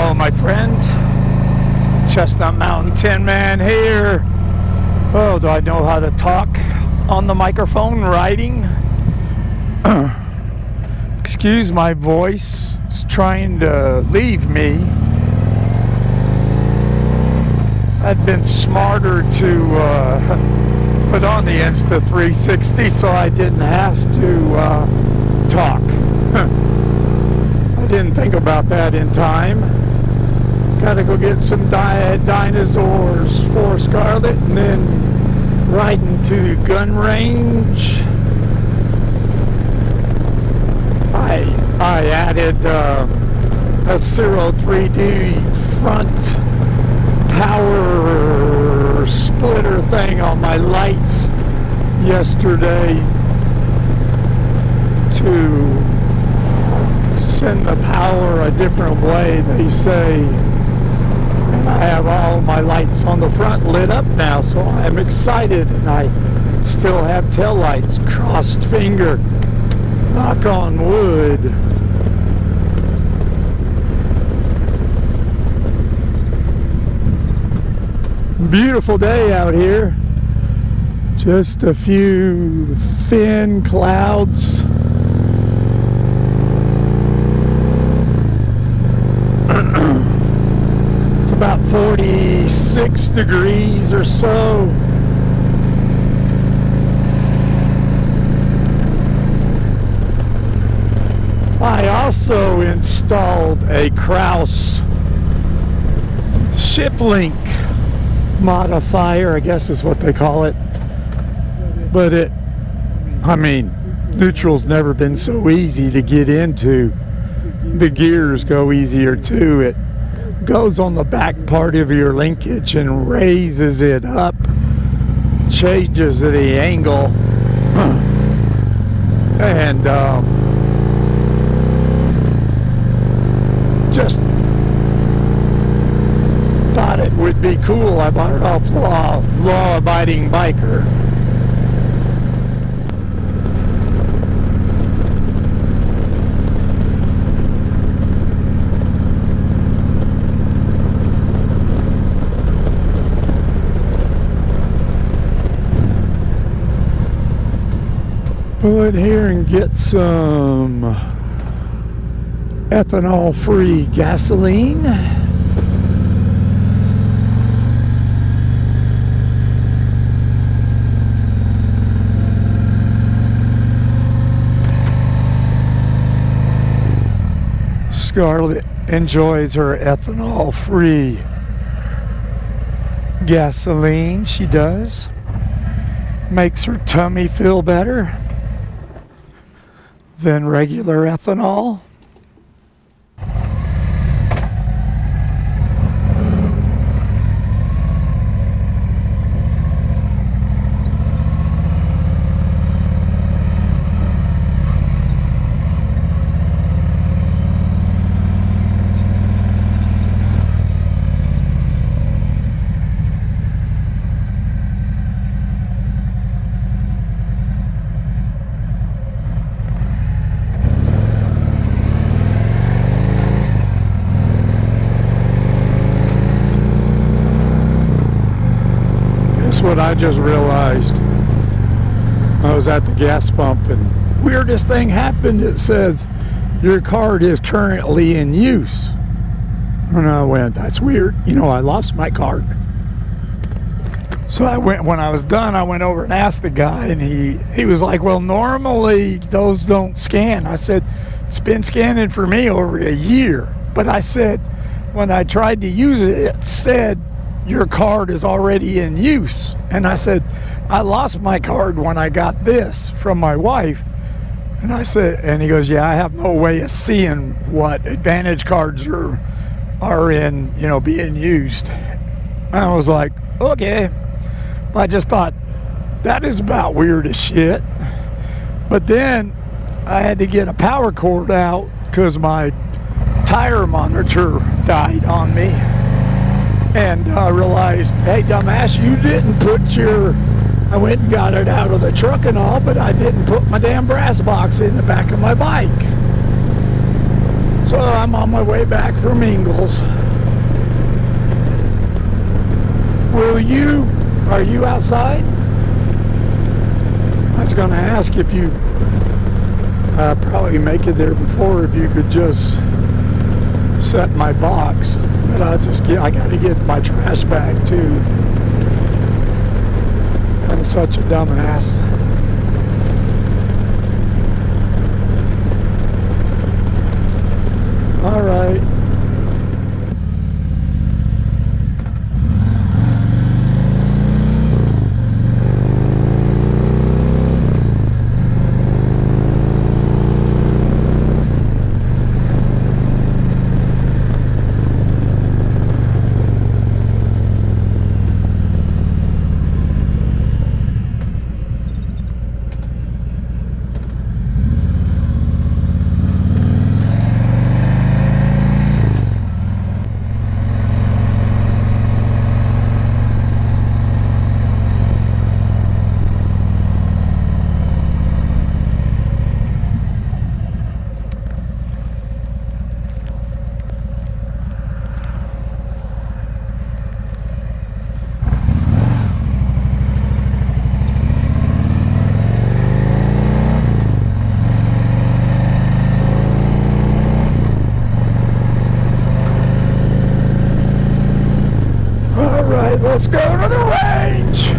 Hello my friends, Chestnut Mountain Tin Man here. Oh, do I know how to talk on the microphone writing? Excuse my voice, it's trying to leave me. I'd been smarter to put on the Insta360 so I didn't have to talk. I didn't think about that in time. Gotta go get some dinosaurs for Scarlett and then riding to the gun range. I added a Ciro 3D front power splitter thing on my lights yesterday to send the power a different way, they say. And I have all my lights on the front lit up now, so I'm excited, and I still have tail lights. Crossed finger, knock on wood. Beautiful day out here. Just a few thin clouds. It's about 46 degrees or so. I also installed a Kraus shift link modifier, I guess is what they call it. But neutral's never been so easy to get into. The gears go easier too. It goes on the back part of your linkage and raises it up, changes the angle, and just thought it would be cool. I bought it off law-abiding biker. Pull in here and get some ethanol-free gasoline. Scarlett enjoys her ethanol-free gasoline. She does. Makes her tummy feel better than regular ethanol. What I just realized, I was at the gas pump and weirdest thing happened. It says your card is currently in use, and I went, that's weird, I lost my card. So when I was done, I went over and asked the guy, and he was like, well, normally those don't scan. I said, it's been scanning for me over a year. But I said, when I tried to use it, it said your card is already in use. And I said, I lost my card when I got this from my wife. And I said, and he goes, yeah, I have no way of seeing what Advantage cards are in, being used. And I was like, okay. I just thought, that is about weird as shit. But then I had to get a power cord out because my tire monitor died on me. And I realized, hey, dumbass, you didn't put I went and got it out of the truck and all, but I didn't put my damn brass box in the back of my bike. So I'm on my way back from Ingalls. Are you outside? I was going to ask if you probably make it there before, if you could just set my box. But I got to get my trash bag too. I'm such a dumbass. All right. Let's go to the range.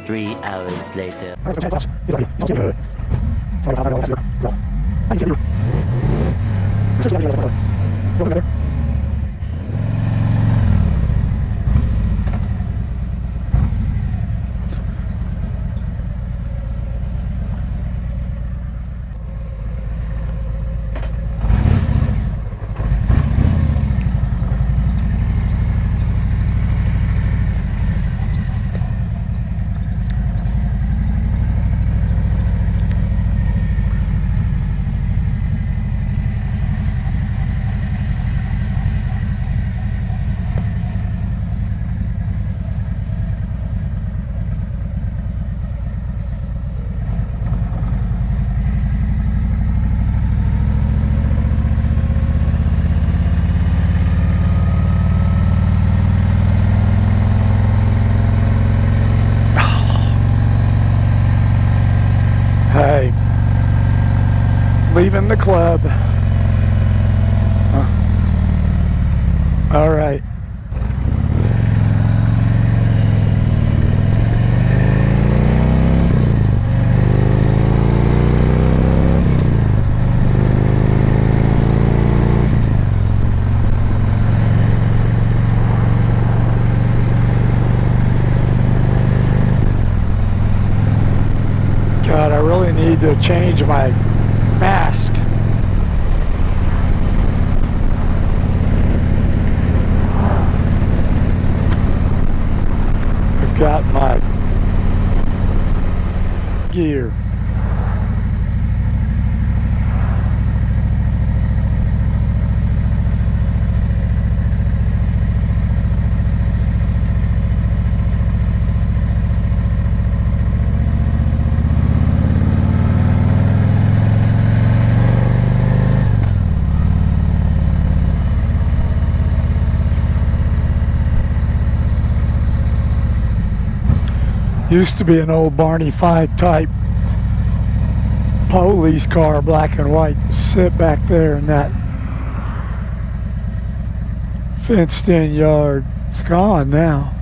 Three hours later. leaving the club. All right. God, I really need to change my mask. I've got my gear. Used to be an old Barney 5 type police car, black and white, sit back there in that fenced in yard. It's gone now.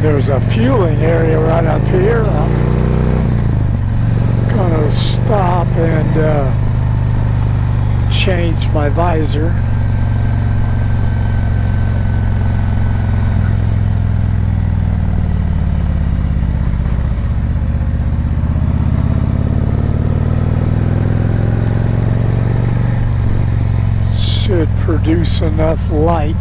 There's a fueling area right up here. I'm gonna stop and change my visor. Should produce enough light.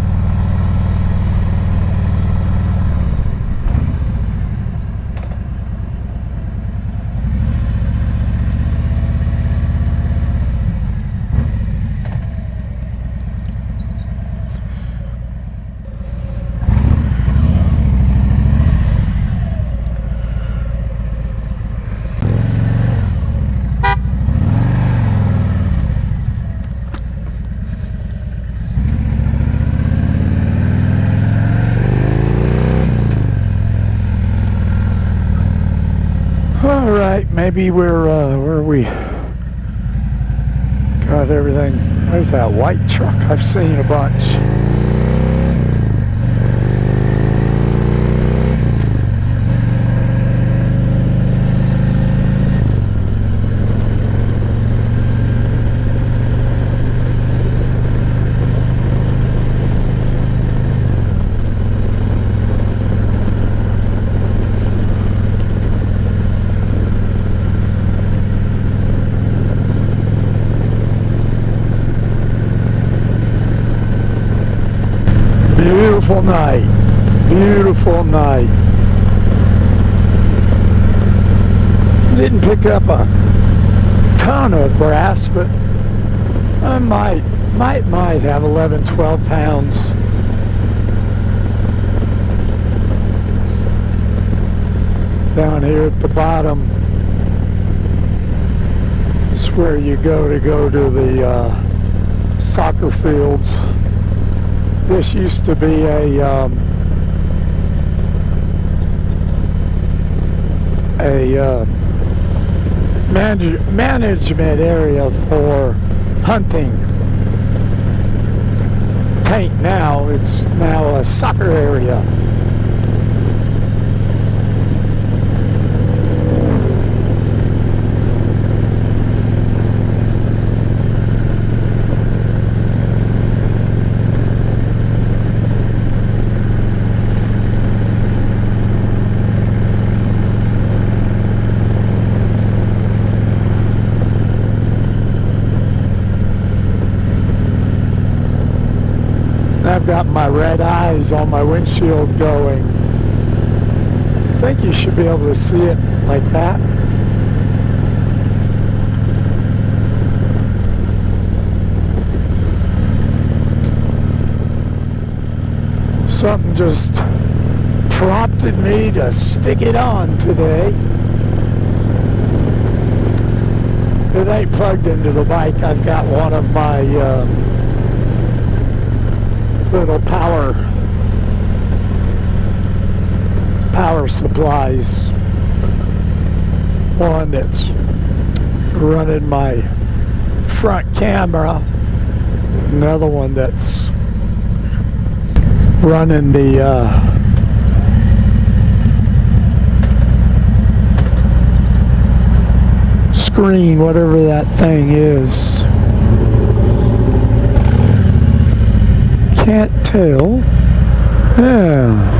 All right, maybe we're where we got everything. There's that white truck. I've seen a bunch. Beautiful night. Beautiful night. Didn't pick up a ton of brass, but I might have 11, 12 pounds. Down here at the bottom is where you go to the soccer fields. This used to be a management area for hunting. Tank now, it's now a soccer area. I've got my red eyes on my windshield going. I think you should be able to see it like that. something just prompted me to stick it on today. It ain't plugged into the bike. I've got one of my little power supplies. One that's running my front camera. Another one that's running the screen, whatever that thing is. Can't tell. Yeah.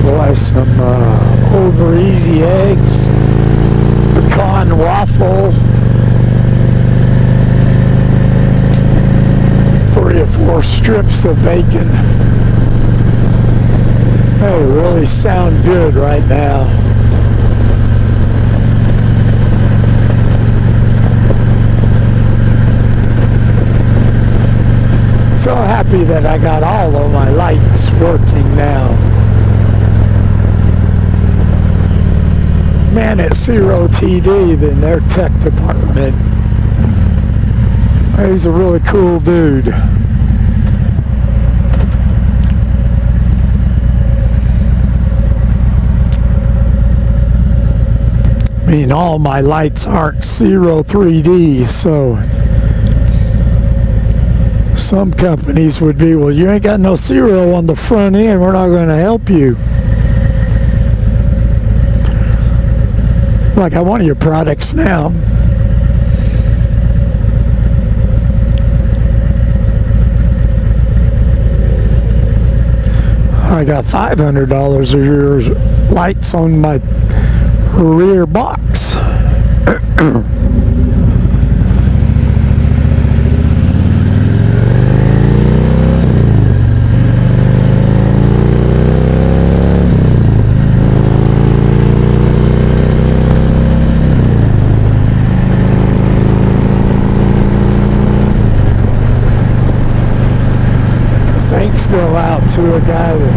Buy some over easy eggs, pecan waffle, 3 or 4 strips of bacon. They really sound good right now. So happy that I got all of my lights working now. Man at Ciro TD in their tech department, he's a really cool dude. I mean, all my lights aren't Ciro 3D, so some companies would be, well, you ain't got no Ciro on the front end, we're not going to help you. Like, I want your products now. I got $500 of your lights on my rear box. Go out to a guy that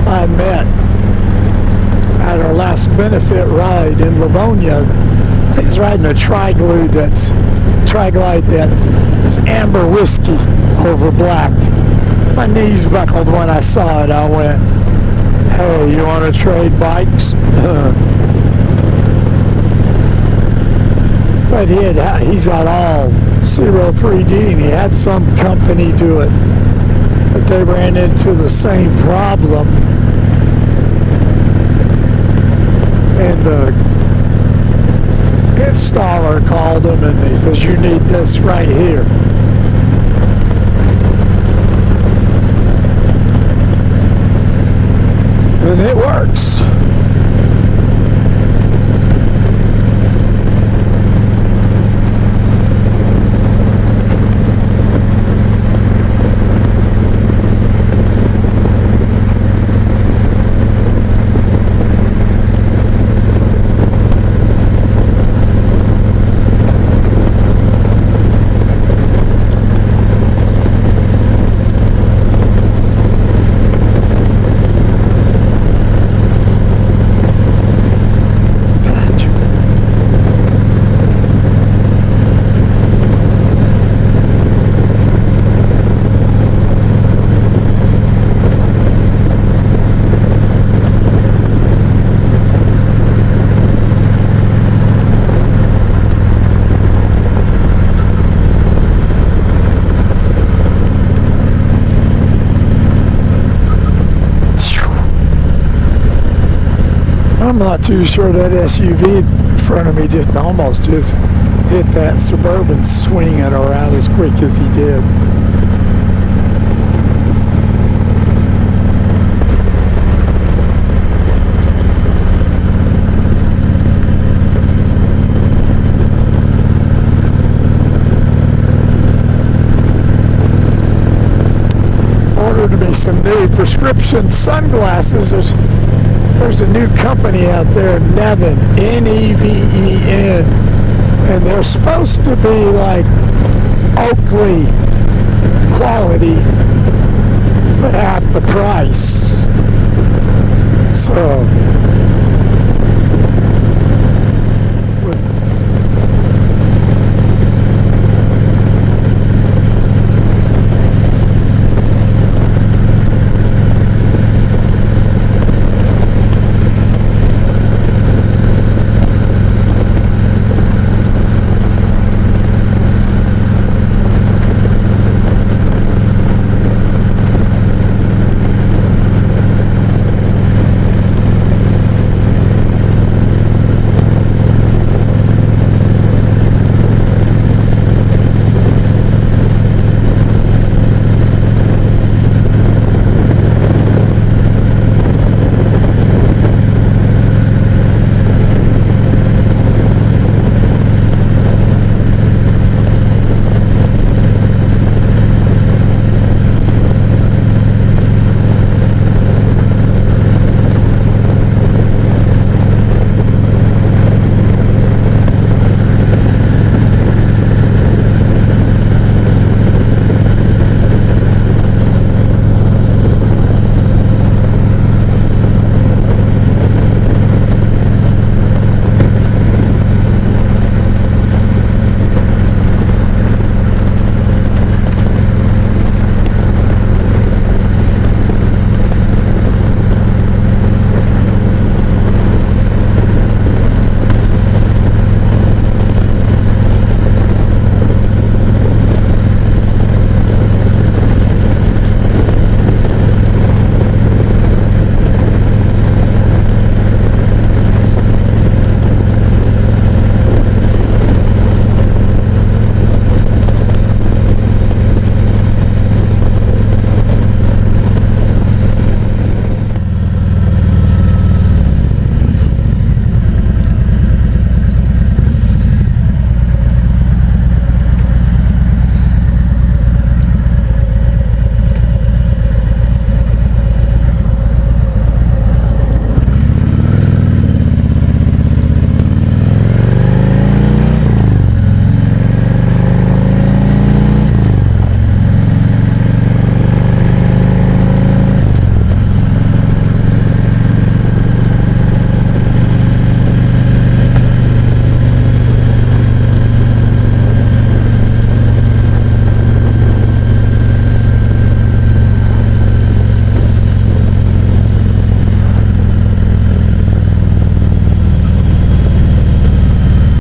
I met at our last benefit ride in Livonia. He's riding a TriGlide that's amber whiskey over black. My knees buckled when I saw it. I went, hey, you want to trade bikes? But he's got all Ciro 3D, and he had some company do it. But they ran into the same problem, and the installer called him and he says, you need this right here. And it works. I'm not too sure that SUV in front of me almost just hit that Suburban swinging around as quick as he did. Ordered me some new prescription sunglasses. There's a new company out there, Neven, Neven, and they're supposed to be like Oakley quality, but half the price. So